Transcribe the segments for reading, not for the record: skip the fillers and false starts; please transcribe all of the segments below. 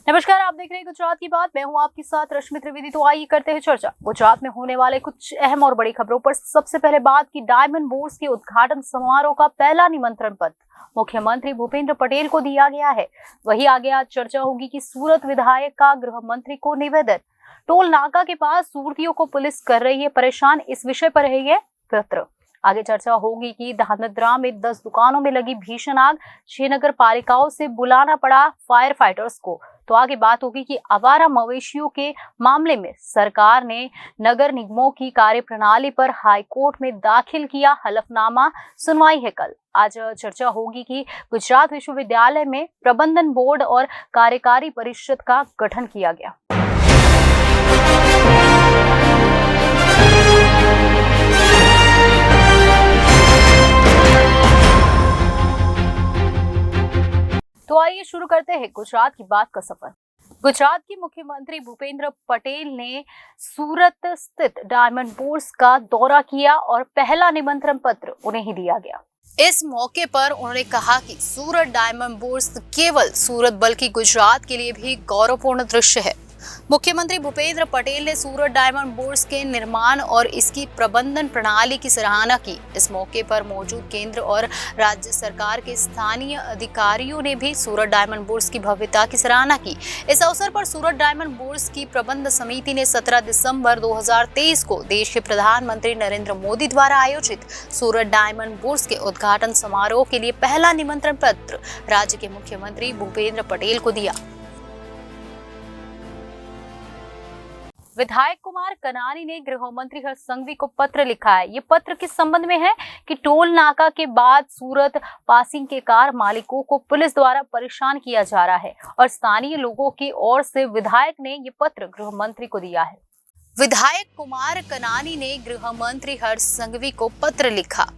नमस्कार, आप देख रहे हैं गुजरात की बात। मैं हूं आपके साथ रश्मि त्रिवेदी। तो आइए करते हैं चर्चा गुजरात में होने वाले कुछ अहम और बड़ी खबरों पर। सबसे पहले बात की डायमंड बोर्स के उद्घाटन समारोह का पहला निमंत्रण पत्र मुख्यमंत्री भूपेंद्र पटेल को दिया गया है। वही आगे आज चर्चा होगी कि सूरत विधायक का गृह मंत्री को निवेदन। टोल नाका के पास सूरतियों को पुलिस कर रही है परेशान, इस विषय पर है ये पत्र। आगे चर्चा होगी कि धांगध्रा में 10 दुकानों में लगी भीषण आग, 6 नगर पालिकाओं से बुलाना पड़ा फायर फाइटर्स को। तो आगे बात होगी कि आवारा मवेशियों के मामले में सरकार ने नगर निगमों की कार्यप्रणाली पर हाईकोर्ट में दाखिल किया हलफनामा, सुनवाई है कल। आज चर्चा होगी कि गुजरात विश्वविद्यालय में प्रबंधन बोर्ड और कार्यकारी परिषद का गठन किया गया। तो आइए शुरू करते हैं गुजरात की बात का सफर। गुजरात के मुख्यमंत्री भूपेंद्र पटेल ने सूरत स्थित डायमंड बोर्स का दौरा किया और पहला निमंत्रण पत्र उन्हें ही दिया गया। इस मौके पर उन्होंने कहा कि सूरत डायमंड बोर्स केवल सूरत बल्कि गुजरात के लिए भी गौरवपूर्ण दृश्य है। मुख्यमंत्री भूपेंद्र पटेल ने सूरत डायमंड बोर्स के निर्माण और इसकी प्रबंधन प्रणाली की सराहना की। इस मौके पर मौजूद केंद्र और राज्य सरकार के स्थानीय अधिकारियों ने भी सूरत डायमंड बोर्स की भव्यता की सराहना की। इस अवसर पर सूरत डायमंड बोर्स की प्रबंध समिति ने 17 दिसंबर 2023 को देश के प्रधानमंत्री नरेंद्र मोदी द्वारा आयोजित सूरत डायमंड बोर्स के उद्घाटन समारोह के लिए पहला निमंत्रण पत्र राज्य के मुख्यमंत्री भूपेंद्र पटेल को दिया। विधायक कुमार कनानी ने गृह मंत्री हर्ष संघवी को पत्र लिखा है। ये पत्र किस संबंध में है कि टोल नाका के बाद सूरत पासिंग के कार मालिकों को पुलिस द्वारा परेशान किया जा रहा है और स्थानीय लोगों की ओर से विधायक ने ये पत्र गृह मंत्री को दिया है। विधायक कुमार कनानी ने गृह मंत्री हर्ष संघवी को पत्र लिखा।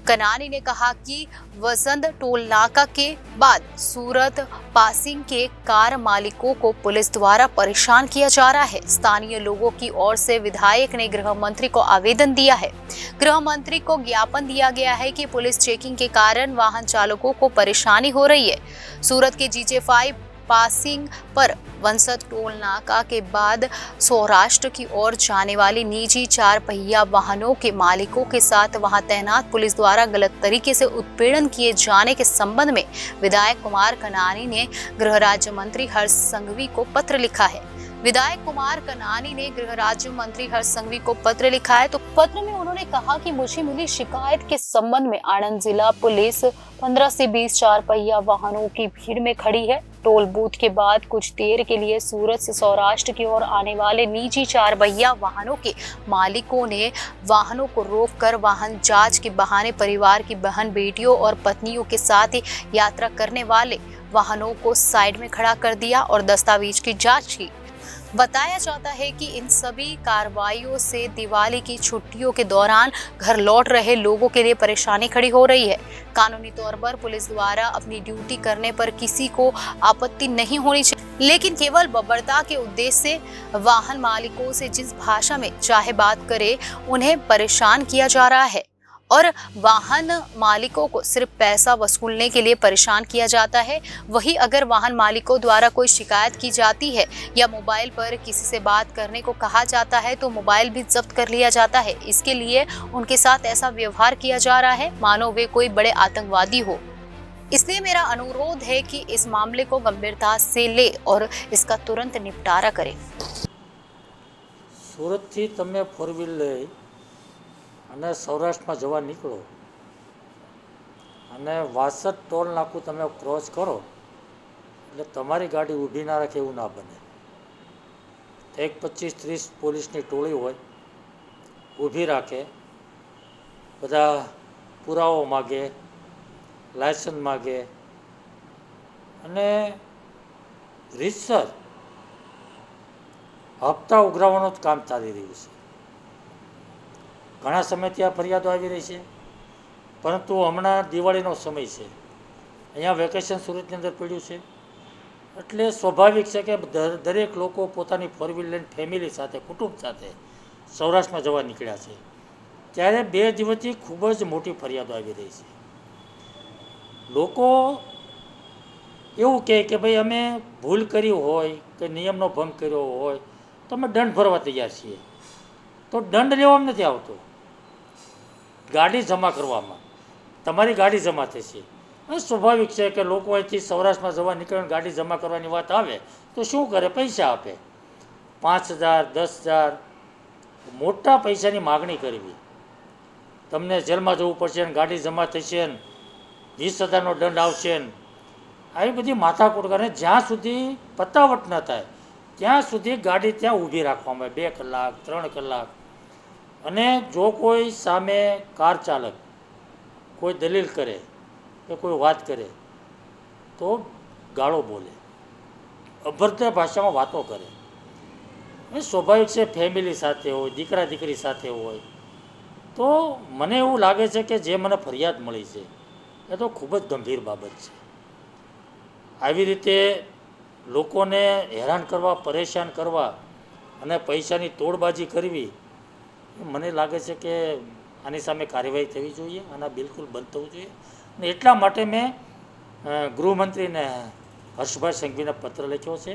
कनानी ने कहा कि वसंत टोल नाका के बाद सूरत पासिंग के कार मालिकों को पुलिस द्वारा परेशान किया जा रहा है। स्थानीय लोगों की ओर से विधायक ने गृह मंत्री को आवेदन दिया है। गृह मंत्री को ज्ञापन दिया गया है कि पुलिस चेकिंग के कारण वाहन चालकों को परेशानी हो रही है। सूरत के GJ5 पासिंग पर वसंत टोल नाका के बाद सौराष्ट्र की ओर जाने वाली निजी 4 पहिया वाहनों के मालिकों के साथ वहां तैनात पुलिस द्वारा गलत तरीके से उत्पीड़न किए जाने के संबंध में विधायक कुमार कनानी ने गृह राज्य मंत्री हर्ष संघवी को पत्र लिखा है। विधायक कुमार कनानी ने गृह राज्य मंत्री हर्ष संघवी को पत्र लिखा है। तो पत्र में उन्होंने कहा कि मुझे मिली शिकायत के संबंध में आनंद जिला पुलिस 15 से 20 4 पहिया वाहनों की भीड़ में खड़ी है। टोल बूथ के बाद कुछ देर के लिए सूरत से सौराष्ट्र की ओर आने वाले निजी 4 पहिया वाहनों के मालिकों ने वाहनों को रोककर वाहन जांच के बहाने परिवार की बहन बेटियों और पत्नियों के साथ यात्रा करने वाले वाहनों को साइड में खड़ा कर दिया और दस्तावेज की जांच की। बताया जाता है कि इन सभी कार्रवाइयों से दिवाली की छुट्टियों के दौरान घर लौट रहे लोगों के लिए परेशानी खड़ी हो रही है। कानूनी तौर पर पुलिस द्वारा अपनी ड्यूटी करने पर किसी को आपत्ति नहीं होनी चाहिए, लेकिन केवल बर्बरता के उद्देश्य से वाहन मालिकों से जिस भाषा में चाहे बात करे उन्हें परेशान किया जा रहा है और वाहन मालिकों को सिर्फ पैसा वसूलने के लिए परेशान किया जाता है। वही अगर वाहन मालिकों द्वारा कोई शिकायत की जाती है या मोबाइल पर किसी से बात करने को कहा जाता है तो मोबाइल भी जब्त कर लिया जाता है। इसके लिए उनके साथ ऐसा व्यवहार किया जा रहा है मानो वे कोई बड़े आतंकवादी हो। इसलिए मेरा अनुरोध है कि इस मामले को गंभीरता से ले और इसका तुरंत निपटारा करें। सूरत थी तमे 4 व्हील लई અને સૌરાષ્ટ્રમાં જવા નીકળો અને વાસદ ટોલ નાકું તમે ક્રોસ કરો એટલે તમારી ગાડી ઊભી ના રાખે એવું ના બને। એક 25-30 પોલીસની ટોળી હોય, ઊભી રાખે, બધા પુરાવો માગે, લાયસન્સ માગે અને રીતસર હપ્તા ઉઘરાવવાનું જ કામ ચાલી રહ્યું છે। ઘણા સમયથી આ ફરિયાદો આવી રહી છે, પરંતુ હમણાં દિવાળીનો સમય છે, અહીંયા વેકેશન સુરતની અંદર પડ્યું છે એટલે સ્વાભાવિક છે કે દરેક લોકો પોતાની 4 વ્હીલ લઈને ફેમિલી સાથે કુટુંબ સાથે સૌરાષ્ટ્રમાં જવા નીકળ્યા છે। ત્યારે 2 દિવસથી ખૂબ જ મોટી ફરિયાદો આવી રહી છે। લોકો એવું કહે કે ભાઈ અમે ભૂલ કરી હોય કે નિયમનો ભંગ કર્યો હોય તો અમે દંડ ભરવા તૈયાર છીએ. તો દંડ લેવામાં નથી આવતો, ગાડી જમા કરવામાં. તમારી ગાડી જમા થશે. અને સ્વાભાવિક છે કે લોકો અહીંથી સૌરાષ્ટ્રમાં જવા નીકળીને ગાડી જમા કરવાની વાત આવે તો શું કરે? પૈસા આપે, 5,000 10,000 મોટા પૈસાની માગણી કરવી. તમને જેલમાં જવું પડશે ને ગાડી જમા થશે ને 20,000નો દંડ આવશે ને આવી બધી માથાકૂટ કરે. જ્યાં સુધી પતાવટ ન થાય ત્યાં સુધી ગાડી ત્યાં ઊભી રાખવામાં આવે 2 કલાક 3 કલાક. અને જો કોઈ સામે કાર ચાલક કોઈ દલીલ કરે કે કોઈ વાત કરે તો ગાળો બોલે, અભદ્ર ભાષામાં વાતો કરે. એ સ્વાભાવિક છે, ફેમિલી સાથે હોય, દીકરા દીકરી સાથે હોય. તો મને એવું લાગે છે કે જે મને ફરિયાદ મળી છે એ તો ખૂબ જ ગંભીર બાબત છે. આવી રીતે લોકોને હેરાન કરવા, પરેશાન કરવા અને પૈસાની તોડબાજી કરવી, મને લાગે છે કે આની સામે કાર્યવાહી થવી જોઈએ, આના બિલકુલ બંધ થવું જોઈએ. અને એટલા માટે મેં ગૃહમંત્રીને હર્ષભાઈ સંઘવીને પત્ર લખ્યો છે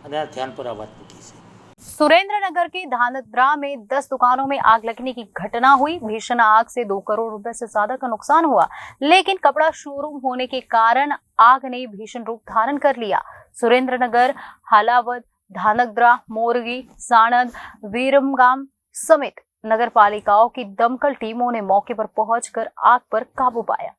અને આ ધ્યાન પર આ વાત મૂકી છે. सुरेंद्रनगर के धानद्रा में 10 दुकानों में आग लगने की घटना हुई। भीषण आग से 2 करोड़ रुपए से ज्यादा का नुकसान हुआ, लेकिन कपड़ा शोरूम होने के कारण आग ने भीषण रूप धारण कर लिया। सुरेंद्रनगर, हालावद, धानद्रा, मोरगी, साणंद, वीरमगाम समेत नगर पालिकाओं की दमकल टीमों ने मौके पर पहुंचकर आग पर काबू पाया।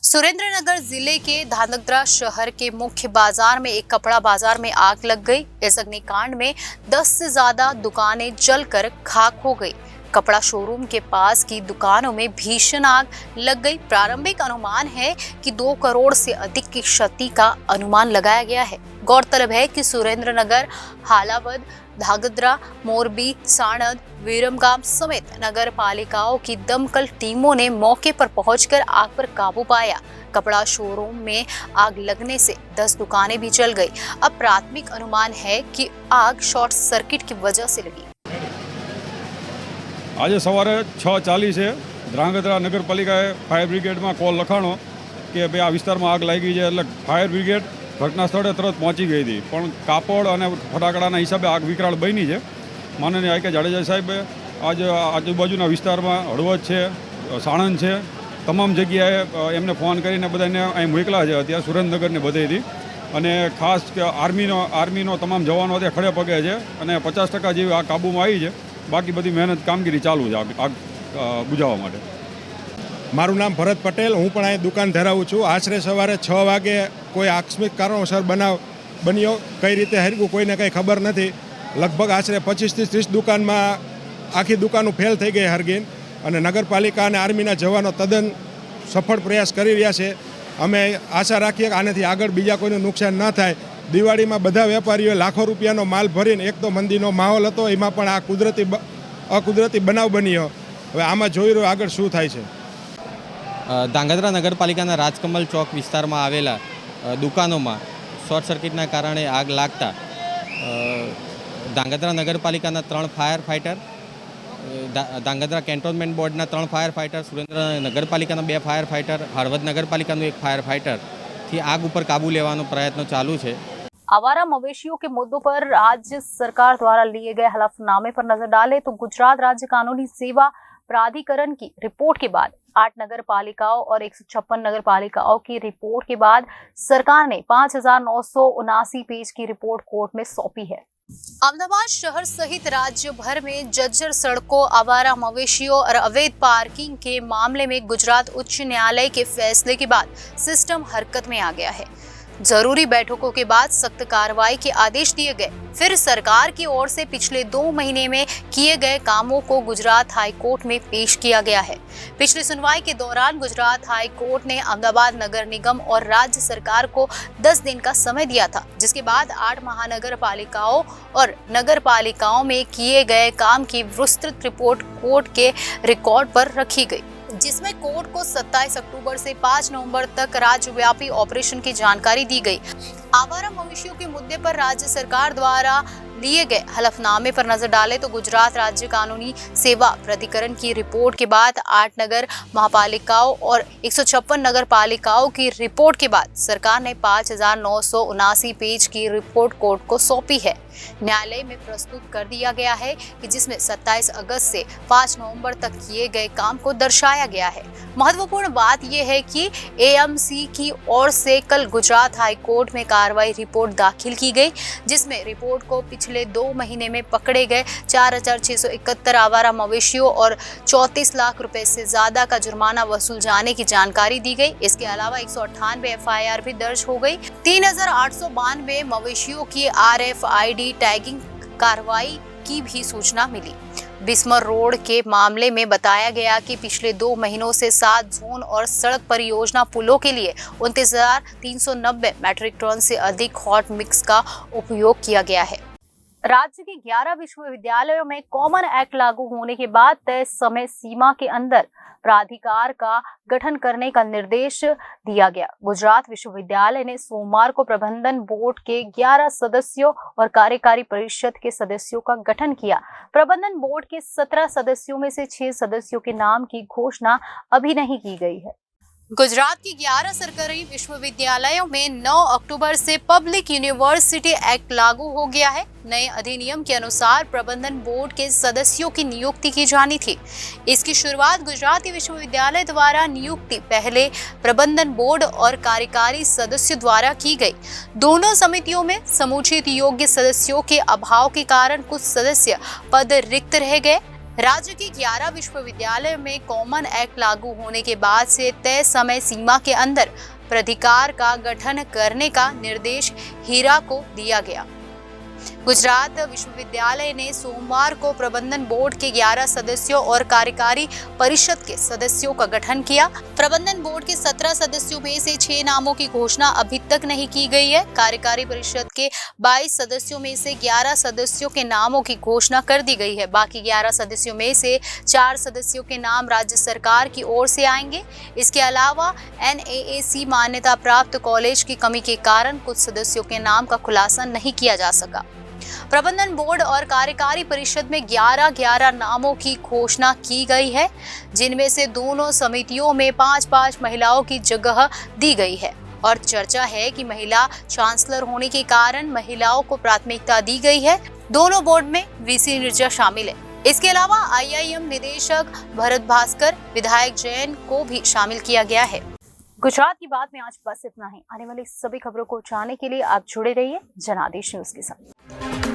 सुरेंद्रनगर जिले के धानद्रा शहर के मुख्य बाजार में एक कपड़ा बाजार में आग लग गई। इस अग्निकांड में 10 से ज्यादा दुकानें जलकर खाक हो गई। कपड़ा शोरूम के पास की दुकानों में भीषण आग लग गई। प्रारंभिक अनुमान है कि 2 करोड़ से अधिक की क्षति का अनुमान लगाया गया है। गौरतलब है कि सुरेंद्रनगर, हालावद, धागद्रा, मोरबी, साणंद, वीरमगाम समेत नगर पालिकाओं की दमकल टीमों ने मौके पर पहुंचकर आग पर काबू पाया। कपड़ा शोरूम में आग लगने से 10 दुकानें भी जल गई। अब प्राथमिक अनुमान है कि आग शॉर्ट सर्किट की वजह से लगी। आज सवारे 6:40 ધ્રાંગધ્રા નગરપાલિકાએ ફાયર બ્રિગેડમાં કોલ લખાણો કે ભાઈ આ વિસ્તારમાં આગ લાગી છે. એટલે ફાયર બ્રિગેડ ઘટના સ્થળે તરત પહોંચી ગઈ હતી, પણ કાપડ અને ફટાકડાના હિસાબે આગ વિકરાળ બની છે. માનનીય આઈ કે જાડેજા સાહેબે આજ આજુબાજુના વિસ્તારમાં હળવદ છે, સાણંદ છે, તમામ જગ્યાએ એમને ફોન કરીને બધાને અહીં મોકલા છે અત્યારે સુરેન્દ્રનગરને બધેથી. અને ખાસ કે આર્મીનો તમામ જવાનો અત્યારે ખડે પગે છે અને 50% જેવી આગ કાબૂમાં આવી છે. બાકી બધી મહેનત કામગીરી ચાલુ છે આગ બુઝાવવા માટે. મારું નામ ભરત પટેલ, હું પણ અહીં દુકાન ધરાવું છું. આશરે સવારે 6 વાગે કોઈ આકસ્મિક કારણોસર બનાવ બન્યો. કઈ રીતે હરગું કોઈને કંઈ ખબર નથી. લગભગ આશરે 25 થી 30 દુકાનમાં આખી દુકાનો ફેલ થઈ ગઈ હરગીન. અને નગરપાલિકા અને આર્મીના જવાનો તદ્દન સફળ પ્રયાસ કરી રહ્યા છે. અમે આશા રાખીએ કે આનાથી આગળ બીજા કોઈનું નુકસાન ન થાય. દિવાળીમાં બધા વેપારીઓએ લાખો રૂપિયાનો માલ ભરીને, એક તો મંદીનો માહોલ હતો, એમાં પણ આ અકુદરતી બનાવ બન્યો. હવે આમાં જોઈ રહ્યો આગળ શું થાય છે. ધ્રાંગધ્રા નગરપાલિકાના રાજકમલ ચોક વિસ્તારમાં આવેલા દુકાનોમાં શોર્ટ સર્કિટના કારણે આગ લાગતા ધ્રાંગધ્રા નગરપાલિકાના 3 ફાયર ફાઇટર, ધ્રાંગધ્રા કેન્ટોનમેન્ટ બોર્ડના 3 ફાયર ફાઇટર, સુરેન્દ્રનગર નગરપાલિકાના 2 ફાયર ફાઇટર, હળવદ નગરપાલિકાનું 1 फायर फाइटर થી આગ ઉપર કાબू લેવાનો પ્રયત્ન ચાલુ છે। आवारा मवेशियों के मुद्दों पर राज्य सरकार द्वारा लिए गए हलफनामे पर नजर डालें तो गुजरात राज्य कानूनी सेवा प्राधिकरण की रिपोर्ट के बाद 8 नगर पालिकाओं और 156 नगर पालिकाओं की रिपोर्ट के बाद सरकार ने 5,979 पेज की रिपोर्ट कोर्ट में सौंपी है। अहमदाबाद शहर सहित राज्य भर में जर्जर सड़कों, आवारा मवेशियों और अवैध पार्किंग के मामले में गुजरात उच्च न्यायालय के फैसले के बाद सिस्टम हरकत में आ गया है। जरूरी बैठकों के बाद सख्त कार्रवाई के आदेश दिए गए। फिर सरकार की ओर से पिछले 2 महीने में किए गए कामों को गुजरात हाई कोर्ट में पेश किया गया है। पिछली सुनवाई के दौरान गुजरात हाई कोर्ट ने अहमदाबाद नगर निगम और राज्य सरकार को 10 दिन का समय दिया था, जिसके बाद 8 महानगर पालिकाओं और नगर पालिकाओं में किए गए काम की विस्तृत रिपोर्ट कोर्ट के रिकॉर्ड पर रखी गई, जिसमें कोर्ट को 27 अक्टूबर से 5 नवंबर तक राज्यव्यापी ऑपरेशन की जानकारी दी गई। आवारा मवेशियों के मुद्दे पर राज्य सरकार द्वारा लिए गए हलफनामे पर नजर डालें तो गुजरात राज्य कानूनी सेवा प्राधिकरण की रिपोर्ट के बाद 8 नगर महापालिकाओं और 156 नगर पालिकाओं की रिपोर्ट के बाद सरकार ने 5,979 पेज की रिपोर्ट कोर्ट को सौंपी है। न्यायालय में प्रस्तुत कर दिया गया है कि जिसमें 27 अगस्त से 5 नवंबर तक किए गए काम को दर्शाया गया है। महत्वपूर्ण बात यह है कि एएमसी की ओर से कल गुजरात हाई कोर्ट में कार्रवाई रिपोर्ट दाखिल की गई, जिसमें रिपोर्ट को पिछले 2 महीने में पकड़े गए 4,671 आवारा मवेशियों और 34 लाख रुपए से ज्यादा का जुर्माना वसूल जाने की जानकारी दी गई। इसके अलावा 198 एफआईआर भी दर्ज हो गई। 3,892 मवेशियों की RFID टैगिंग कार्रवाई की भी सूचना मिली। बिस्मर रोड के मामले में बताया गया कि पिछले 2 महीनों से 7 जोन और सड़क परियोजना पुलों के लिए 29,390 मैट्रिक टन से अधिक हॉट मिक्स का उपयोग किया गया है। राज्य के 11 विश्वविद्यालयों में कॉमन एक्ट लागू होने के बाद तय समय सीमा के अंदर प्राधिकार का गठन करने का निर्देश दिया गया। गुजरात विश्वविद्यालय ने सोमवार को प्रबंधन बोर्ड के 11 सदस्यों और कार्यकारी परिषद के सदस्यों का गठन किया। प्रबंधन बोर्ड के 17 सदस्यों में से 6 सदस्यों के नाम की घोषणा अभी नहीं की गई है। गुजरात के 11 सरकारी विश्वविद्यालयों में 9 अक्टूबर से पब्लिक यूनिवर्सिटी एक्ट लागू हो गया है। नए अधिनियम के अनुसार प्रबंधन बोर्ड के सदस्यों की नियुक्ति की जानी थी। इसकी शुरुआत गुजराती विश्वविद्यालय द्वारा नियुक्ति पहले प्रबंधन बोर्ड और कार्यकारी सदस्य द्वारा की गई। दोनों समितियों में समुचित योग्य सदस्यों के अभाव के कारण कुछ सदस्य पद रिक्त रह गए। राज्य के 11 विश्वविद्यालय में कॉमन एक्ट लागू होने के बाद से तय समय सीमा के अंदर प्राधिकार का गठन करने का निर्देश हीरा को दिया गया। गुजरात विश्वविद्यालय ने सोमवार को प्रबंधन बोर्ड के 11 सदस्यों और कार्यकारी परिषद के सदस्यों का गठन किया। प्रबंधन बोर्ड के 17 सदस्यों में से 6 नामों की घोषणा अभी तक नहीं की गई है। कार्यकारी परिषद के 22 सदस्यों में से 11 सदस्यों के नामों की घोषणा कर दी गई है। बाकी 11 सदस्यों में से 4 सदस्यों के नाम राज्य सरकार की ओर से आएंगे। इसके अलावा NAAC मान्यता प्राप्त कॉलेज की कमी के कारण कुछ सदस्यों के नाम का खुलासा नहीं किया जा सका। प्रबंधन बोर्ड और कार्यकारी परिषद में 11 नामों की घोषणा की गई है, जिनमें से दोनों समितियों में 5-5 महिलाओं की जगह दी गई है और चर्चा है कि महिला चांसलर होने के कारण महिलाओं को प्राथमिकता दी गई है। दोनों बोर्ड में VC निर्जा शामिल है। इसके अलावा IIM निदेशक भरत भास्कर, विधायक जैन को भी शामिल किया गया है। गुजरात की बात में आज बस इतना ही। आने वाली सभी खबरों को जानने के लिए आप जुड़े रहिए जनादेश न्यूज के साथ।